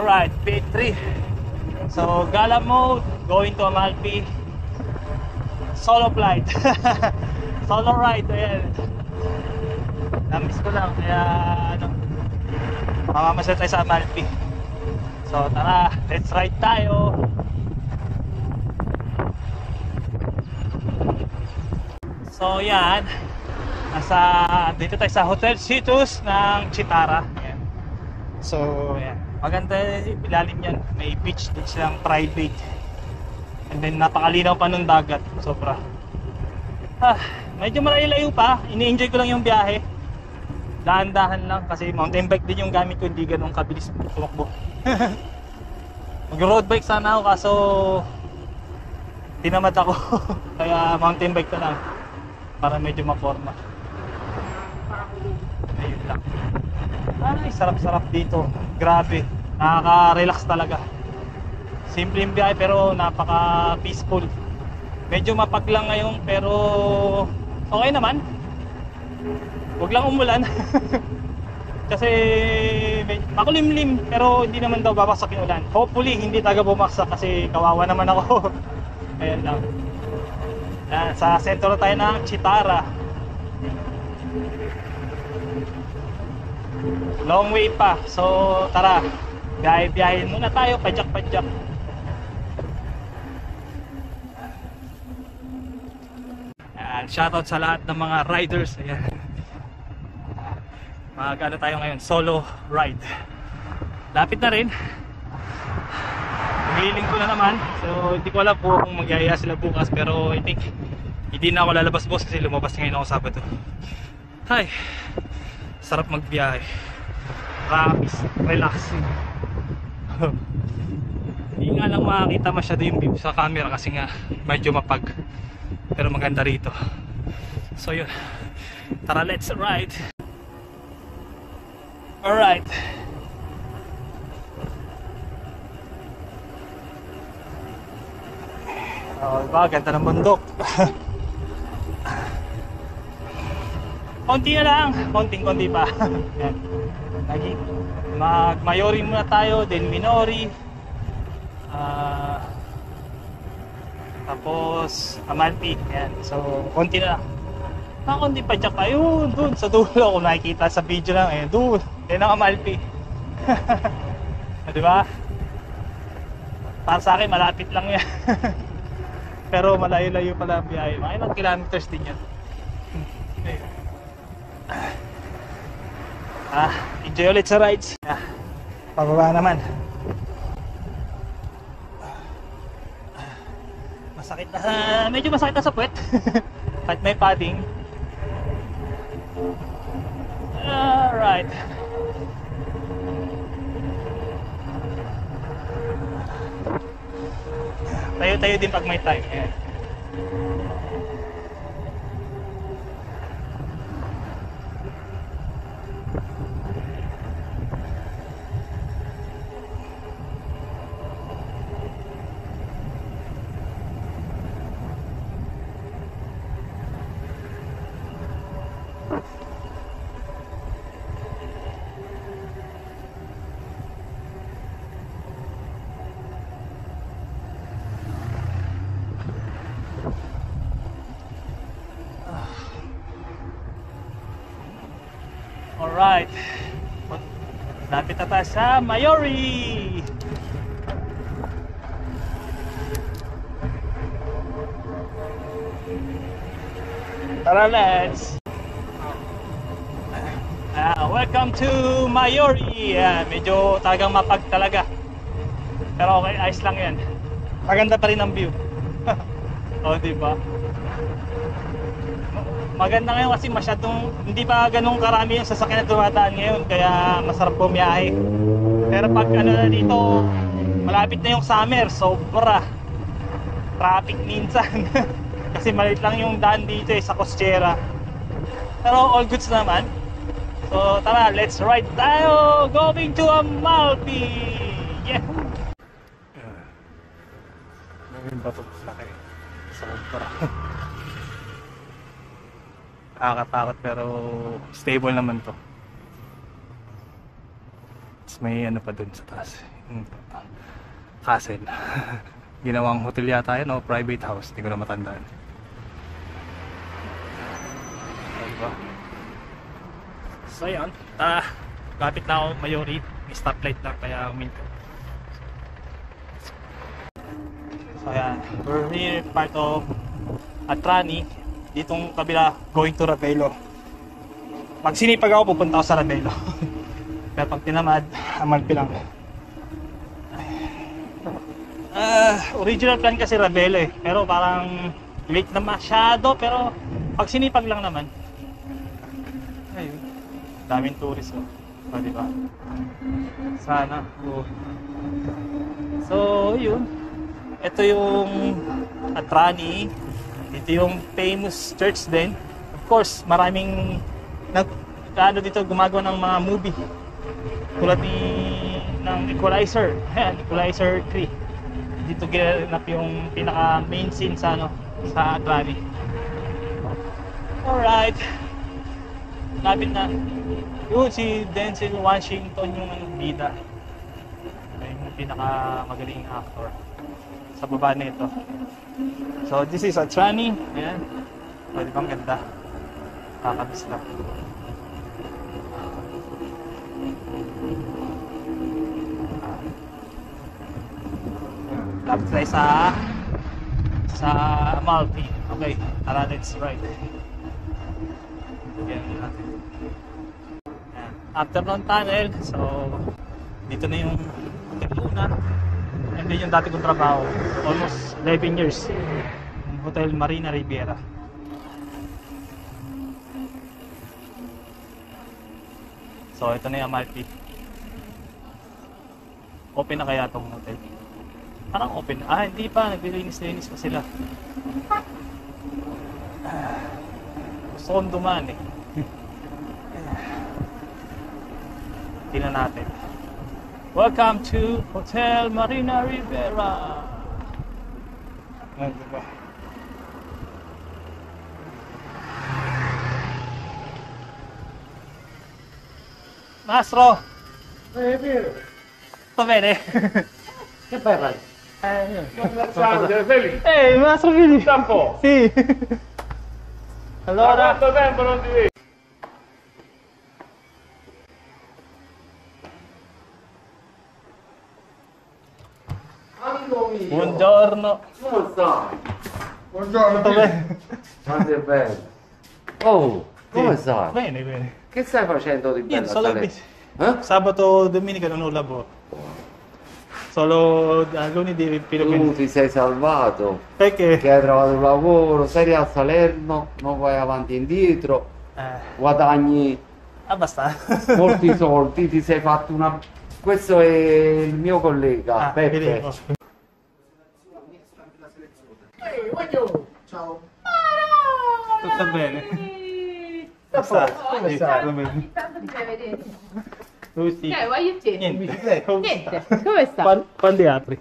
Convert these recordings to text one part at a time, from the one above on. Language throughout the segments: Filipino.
Alright, pit 3. So, gala mode, going to Amalfi. Solo flight. Solo ride, ayan. Namiss ko lang, kaya ano, mamamasyal tayo sa Amalfi. So, tara, let's ride tayo. So, yan. Dito tayo sa Hotel Citrus ng Chitara. Ayan. So, ayan. Maganda, ilalim yan. May beach din silang private. And then napakalinaw pa ng dagat. Sobra. Medyo malayo pa. Ini-enjoy ko lang yung biyahe. Dahan-dahan lang kasi mountain bike din yung gamit ko. Hindi ganun kabilis tumakbo. Mag-road bike sana ako kaso tinamad ako. Kaya mountain bike ka lang para medyo maporma. Ayun lang. Ay, sarap-sarap dito. Grabe. Nakaka-relax talaga. Simple yung biyahe pero napaka-peaceful. Medyo mapag lang ngayon pero okay naman. Huwag lang umulan. Kasi makulimlim pero hindi naman daw babaksak yung ulan. Hopefully hindi taga bumaksak kasi kawawa naman ako. Ayan lang. Sa sentro tayo ng Chitara. Long way pa. So tara, biyahe-biyahin muna tayo, padyak-padyak. Shoutout sa lahat ng mga riders. Ayan. Mag-ano tayo ngayon, solo ride. Lapit na rin. Magliling ko na naman. So hindi ko alam kung magyaya sila bukas. Pero I think hindi na ako lalabas boss kasi lumabas ngayon ako Sabado. Hi. Sarap magbiyahe. Promise, relaxing. Hindi nga lang makakita masyado yung view sa camera kasi nga medyo mapag. Pero maganda rito. So yun. Tara, let's ride. Alright. Diba? Ganda ng bundok. Konti na lang. Konting-konti pa. Yan. Mag-Mayori muna tayo. Then Minori. Tapos Amalfi. Yan. So, konti na lang. Konti pa dyan kayo. Doon sa dulo. Kung nakikita sa video lang. Eh, doon. Yan ang Amalfi. Diba? Para sa akin, malapit lang yan. Pero malayo-layo pala ang biyahe. Mga ilang kilometers din yan. Enjoy ulit sa rides. Pababa naman. Masakit na medyo masakit na sa puwet. Kahit may padding. Alright. Tayo-tayo din pag may time. Ayan. Alright. Lapit na tayo sa Mayori. Tara, let's. Welcome to Mayori. Medyo talagang mapag talaga. Pero okay, ayos lang yan. Maganda pa rin ang view. O, diba? Maganda ngayon kasi masyadong hindi pa ganun karami yung sasakyan na dumadaan ngayon kaya masarap bumiyahe. Pero pag ano na dito, malapit na yung summer, sobra traffic minsan. Kasi maliit lang yung daan dito sa Costiera. Pero all goods naman. So tara, let's ride tayo! Going to Amalfi! Yeah! Ngayon ba ito? Laki. Sobra. Nakakatakot pero stable naman to. Tapos may ano pa dun sa taas. Castle. Ginawang hotel yata yan o private house, hindi ko na matandaan. Diba? So yun, kapit na ako Mayori, may stoplight lang kaya uminto. So ayan, we're near part of Atrani, ditong kabila going to Ravelo. Pag sinipag ako, pupunta ako sa Ravelo. Pero pag tinamad, Amalfi lang. Original plan kasi Ravelo eh, pero parang late na masyado, pero pag sinipag lang naman. Ayun, daming tourist oh. O, diba? Sana. Oh. So, yun. Ito yung Atrani. Ito yung famous church din. Of course, maraming dito gumagawa ng mga movie. Tulad ng Equalizer. Ayan, Equalizer 3. Dito ginanap yung pinaka main scene sa sa Atrani. Alright. Lapit na. Yun, si Denzel Washington yung bida. Yung pinaka magaling actor sa baba na ito. So this is Atrani. Ayan. Pwede bang ganda? Kakabis lang. Lapit tayo sa Amalfi. Okay, tara, let's ride. Ayan natin. Ayan. Afternoon tunnel. So dito na yung Luna. And then yung dati kong trabaho, almost 11 years, yung Hotel Marina Riviera. So ito na yung Amalfi. Open na kaya itong hotel? Parang open. Hindi pa. Naglilinis-linis pa sila. Gusto kong dumaan eh. Tingnan natin. Welcome to Hotel Marina Riviera. Diba? Mastro! Va bene? Che fai? Ciao, Feli. Mastro Fili! Da un po'. Sì! Da Allora... quanto tempo non ti vedi? Amico mio! Buongiorno! Come stai? Buongiorno, Tutto bene? Quanto è bello! Oh, come Sì. stai? Bene, bene. Che stai facendo di bello Niente, a solo Salerno? sabato, domenica non ho lavoro. Solo lunedì fino a Tu venerdì. ti sei salvato, Perché? che hai trovato un lavoro, sei a Salerno, non vai avanti e indietro, guadagni Abbastanza. molti soldi, ti sei fatto una... Questo è il mio collega, Peppe. Vedremo. Ciao. Tutto bene. Come stai? Come stai? Tutto bene. Tanto mi fai vedere. Tu sì. Voglio te. Niente. Niente, dove sta? Quando apri?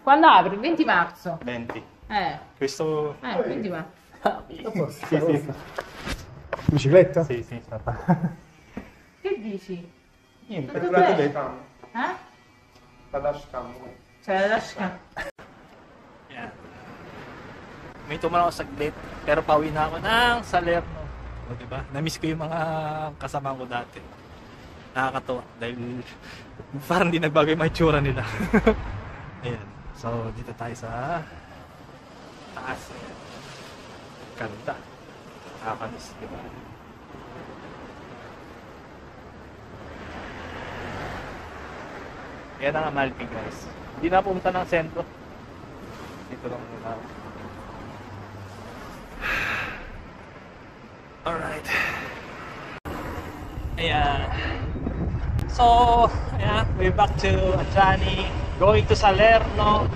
Quando apri? Il 20 marzo. 20. Questo... Questo... 20 marzo. Sì, sì. Bicicletta? Sì, sì, sta. Che dici? Niente. Tutto bene? La dashcam. Cioè, lascia. Yan. May tumalang ako saglit, pero pauwi na ako ng Salerno. O, diba? Na-miss ko yung mga kasama ko dati. Nakakatawa dahil parang di nagbago yung mga itsura nila. Ayan. So, dito tayo sa taas. Ganda. Nakakamiss, diba? Yan ang Amalfi, guys. Hindi na pumunta ng sentro. Dito lang muna ako. Alright. Ayan. So, ayan, we're back to Atrani. Going to Salerno.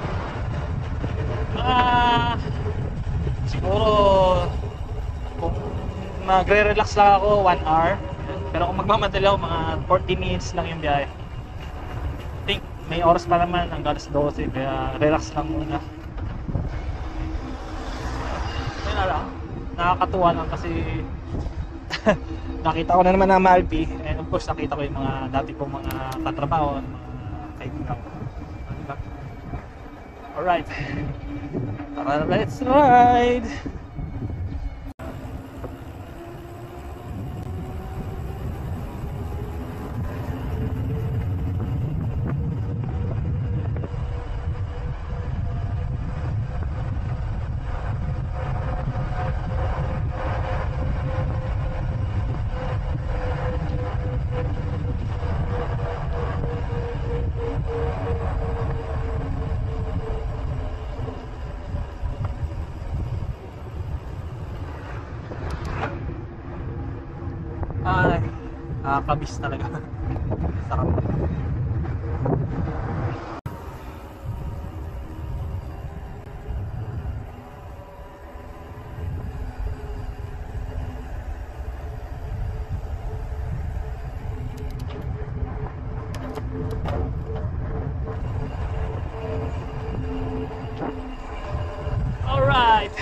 Siguro kung magre-relax lang ako 1 hour. Pero kung magmamadali ako, mga 40 minutes lang yung biyahe. I think may oras pa naman hanggang alas 12, kaya relax lang muna. Ayun na lang. Nakakatuwa lang kasi nakita ko na naman ang Amalfi, and of course nakita ko yung mga dati kong mga katrabaho, mga kaibigan ko. Alright. Tara, let's ride! Ay, nakakabis talaga. Sarap. Alright.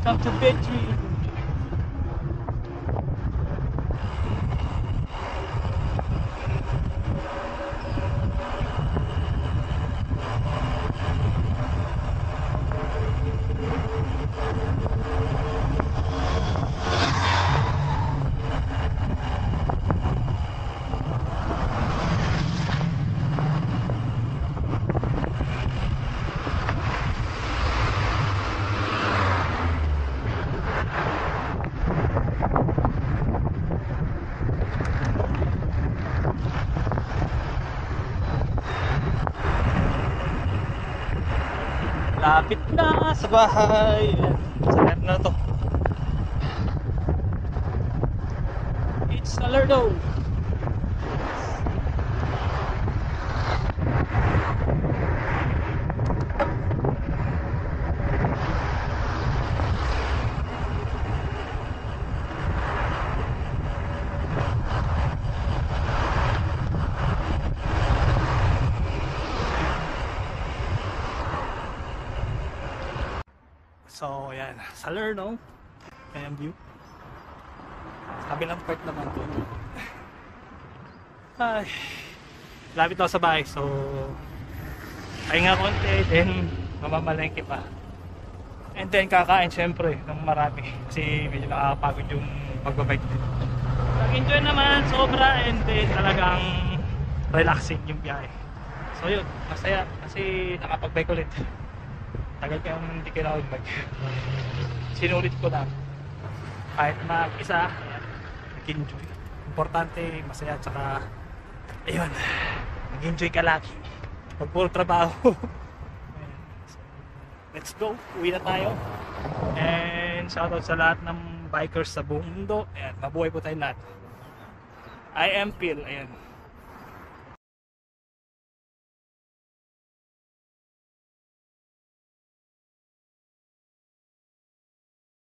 Come to victory. Malapit na sa bahay. Ayan, na to. It's Salerno. So, ayan. Salerno. Ayan view. Kabilang part naman to. Ay. Lapit ako sa bahay. So, pahinga konti. Then, mamamalengke pa. And then, kakain syempre ng marami. Kasi medyo nakakapagod yung pagbabike din. Nag-enjoy naman. Sobra. And then, talagang relaxing yung biyahe. So, yun. Masaya. Kasi nakapag-bike ulit. Tagal kaya hindi kailangan mag sinulit ko lang kahit mag-isa, nag-enjoy. Importante, masaya, tsaka ayun, nag-enjoy ka lagi pag puro trabaho. So, let's go, uwi na tayo. And shoutout sa lahat ng bikers sa buong mundo. Ayan, mabuhay po tayong lahat. I am Phil, ayan.